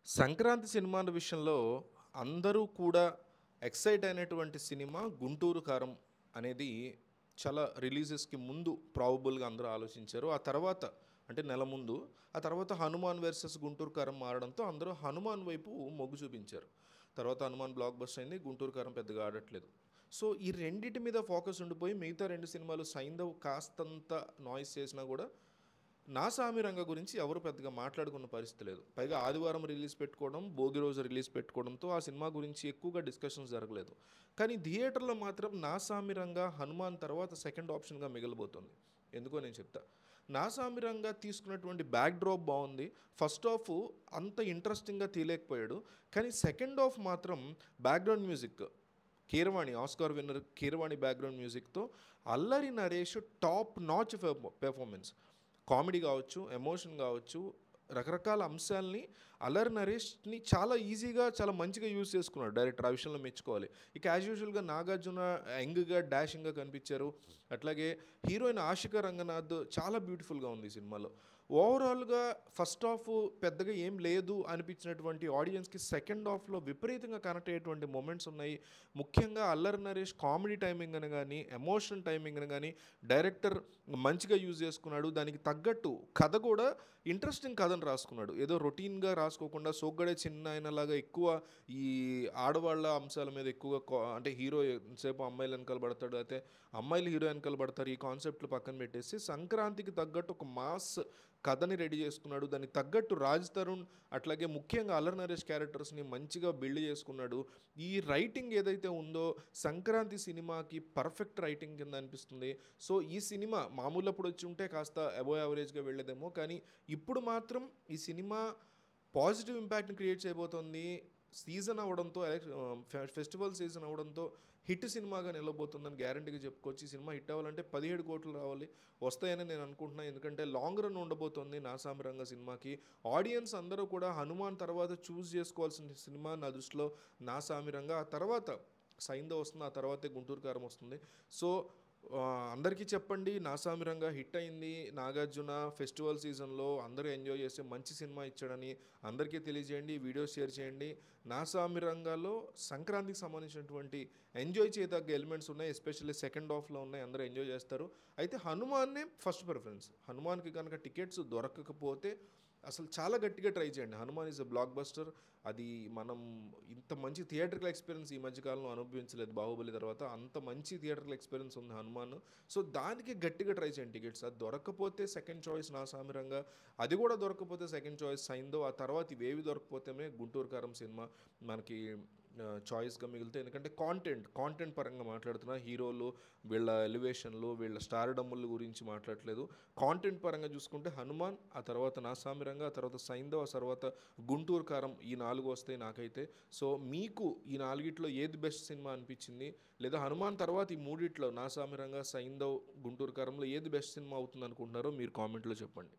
సంక్రాంతి సినిమాల విషయంలో అందరూ కూడా ఎక్సైట్ అయినటువంటి సినిమా 'గుంటూరు కారం' అనేది చాలా రిలీజెస్‌కి ముందు ప్రాబబుల్‌గా అందరూ ఆలోచించారు. ఆ తర్వాత అంటే నెల ముందు, ఆ తర్వాత 'హనుమాన్ వర్సెస్ గుంటూరు కారం' మారడంతో అందరూ 'హనుమాన్' వైపు మొగ్గు చూపించారు. తర్వాత 'హనుమాన్' బ్లాక్ బస్టర్ అయింది. 'గుంటూరు కారం' పెద్దగా ఆడట్లేదు. సో, ఈ రెండిటి మీద ఫోకస్ ఉండిపోయి మిగతా 2 సినిమాలు 'సైంధవ్' కాస్తంత నాయిస్ చేసినా కూడా 'నా సామిరంగ' గురించి ఎవరు పెద్దగా మాట్లాడుకున్న పరిస్థితి లేదు. పైగా ఆదివారం రిలీజ్ పెట్టుకోవడం, భోగి రోజు రిలీజ్ పెట్టుకోవడంతో ఆ సినిమా గురించి ఎక్కువగా డిస్కషన్స్ జరగలేదు. కానీ థియేటర్‌లో మాత్రం 'నా సామిరంగ' 'హనుమాన్' తర్వాత సెకండ్ ఆప్షన్‌గా మిగలబోతుంది. ఎందుకో నేను చెప్తా. 'నా సామిరంగ' తీసుకున్నటువంటి బ్యాక్ డ్రాప్ బావుంది. ఫస్ట్ హాఫ్ అంత ఇంట్రెస్టింగ్‌గా తీయలేకపోయాడు. కానీ సెకండ్ హాఫ్ మాత్రం background music Keeravani Oscar winner Keeravani background మ్యూజిక్‌తో Allari Naresh top notch performance. Comedy కావచ్చు, ఎమోషన్ కావచ్చు, రకరకాల అంశాల్ని అల్లరి నరేష్‌ని చాలా ఈజీగా, చాలా మంచిగా యూజ్ చేసుకున్నాడు డైరెక్టర్. ఆ విషయంలో మెచ్చుకోవాలి. ఇక యాజ్ యూజువల్‌గా నాగార్జున యంగ్‌గా, డాషింగ్‌గా కనిపించారు. అట్లాగే హీరోయిన్ ఆషికా రంగనాథ్ చాలా బ్యూటిఫుల్‌గా ఉంది ఈ సినిమాలో. ఓవరాల్‌గా ఫస్ట్ హాఫ్ పెద్దగా ఏం లేదు అనిపించినటువంటి ఆడియన్స్‌కి సెకండ్ హాఫ్‌లో విపరీతంగా కనెక్ట్ అయ్యేటువంటి మొమెంట్స్ ఉన్నాయి. ముఖ్యంగా అల్లరి నరేష్ కామెడీ టైమింగ్ అని గాని, ఎమోషన్ టైమింగ్ అని గాని డైరెక్టర్ మంచిగా యూజ్ చేసుకున్నాడు. దానికి తగ్గట్టు కథ కూడా ఇంట్రెస్టింగ్ కథను రాసుకున్నాడు. ఏదో రొటీన్‌గా రాసుకోకుండా 'సోగ్గాడే చిన్నాయన'లాగా ఎక్కువ ఈ ఆడవాళ్ళ అంశాల మీద ఎక్కువగా అంటే హీరో ఎంతసేపు అమ్మాయిల వెనకాల పడతాడు, అయితే అమ్మాయిలు హీరో వెనకాల పడతారు. ఈ కాన్సెప్ట్‌లు పక్కన పెట్టేసి సంక్రాంతికి తగ్గట్టు ఒక మాస్ కథని రెడీ చేసుకున్నాడు. దానికి తగ్గట్టు రాజ్ తరుణ్ అట్లాగే ముఖ్యంగా అల్లరి నరేష్ క్యారెక్టర్స్‌ని మంచిగా బిల్డ్ చేసుకున్నాడు. ఈ రైటింగ్ ఏదైతే ఉందో సంక్రాంతి సినిమాకి పర్ఫెక్ట్ రైటింగ్ కింద అనిపిస్తుంది. సో, ఈ సినిమా మామూలప్పుడు వచ్చి ఉంటే కాస్త అబోవ్ యావరేజ్‌గా వెళ్ళేదేమో. కానీ ఇప్పుడు మాత్రం ఈ సినిమా పాజిటివ్ ఇంపాక్ట్‌ని క్రియేట్ చేయబోతోంది. సీజన్ అవ్వడంతో ఫెస్టివల్ సీజన్ అవ్వడంతో హిట్ సినిమాగా నిలవబోతుందని గ్యారంటీగా చెప్పుకోవచ్చు. ఈ సినిమా హిట్ అవ్వాలంటే 17 కోట్లు రావాలి. వస్తాయని నేను అనుకుంటున్నాను. ఎందుకంటే లాంగ్ రన్ ఉండబోతోంది 'నా సామిరంగ' సినిమాకి. ఆడియన్స్ అందరూ కూడా 'హనుమాన్' తర్వాత చూజ్ చేసుకోవాల్సిన సినిమా నా దృష్టిలో 'నా సామిరంగ'. ఆ తర్వాత 'సైంధవ్' వస్తుంది. ఆ తర్వాతే 'గుంటూరు కారం' వస్తుంది. సో, అందరికీ చెప్పండి 'నా సామిరంగ' హిట్ అయింది. నాగార్జున ఫెస్టివల్ సీజన్‌లో అందరూ ఎంజాయ్ చేసే మంచి సినిమా ఇచ్చాడని అందరికీ తెలియజేయండి. వీడియో షేర్ చేయండి. 'నా సామిరంగ'లో సంక్రాంతికి సంబంధించినటువంటి ఎంజాయ్ చేయదగ్గ ఎలిమెంట్స్ ఉన్నాయి. ఎస్పెషల్లీ సెకండ్ హాఫ్‌లో ఉన్నాయి. అందరూ ఎంజాయ్ చేస్తారు. అయితే 'హనుమాన్‌నే' ఫస్ట్ ప్రిఫరెన్స్. 'హనుమాన్‌కి' గనక టికెట్స్ దొరకకపోతే అసలు చాలా గట్టిగా ట్రై చేయండి. 'Hanuman' is a block buster. అది మనం ఇంత మంచి థియేట్రికల్ ఎక్స్‌పీరియన్స్ ఈ మధ్య కాలంలో అనుభవించలేదు 'బాహుబలి' తర్వాత. అంత మంచి థియేట్రికల్ ఎక్స్‌పీరియన్స్ ఉంది 'హనుమాన్.' సో, దానికి గట్టిగా ట్రై చేయండి టికెట్స్. అది దొరక్కపోతే సెకండ్ చాయిస్ 'నా సామిరంగ'. అది కూడా దొరకకపోతే సెకండ్ చాయిస్ 'సైంధవ్.' ఆ తర్వాత ఇవేవి దొరకకపోతేనే 'గుంటూరు కారం' సినిమా మనకి చాయిస్‌గా మిగులుతాయి. ఎందుకంటే కాంటెంట్ పరంగా మాట్లాడుతున్నా. హీరోలు, వీళ్ళ ఎలివేషన్‌లు, వీళ్ళ స్టార్‌డమ్‌ల గురించి మాట్లాడట్లేదు. కాంటెంట్ పరంగా చూసుకుంటే 'హనుమాన్', ఆ తర్వాత 'నా సామిరంగ', ఆ తర్వాత 'సైంధవ్', ఆ తర్వాత 'గుంటూరు కారం' ఈ 4 వస్తాయి నాకైతే. సో, మీకు ఈ నాలుగిట్లో ఏది బెస్ట్ సినిమా అనిపించింది? లేదా 'హనుమాన్' తర్వాత ఈ మూడిట్లో 'నా సామిరంగ', 'సైంధవ్', 'గుంటూరు కారంలో' ఏది బెస్ట్ సినిమా అవుతుందనుకుంటున్నారో మీరు కామెంట్‌లో చెప్పండి.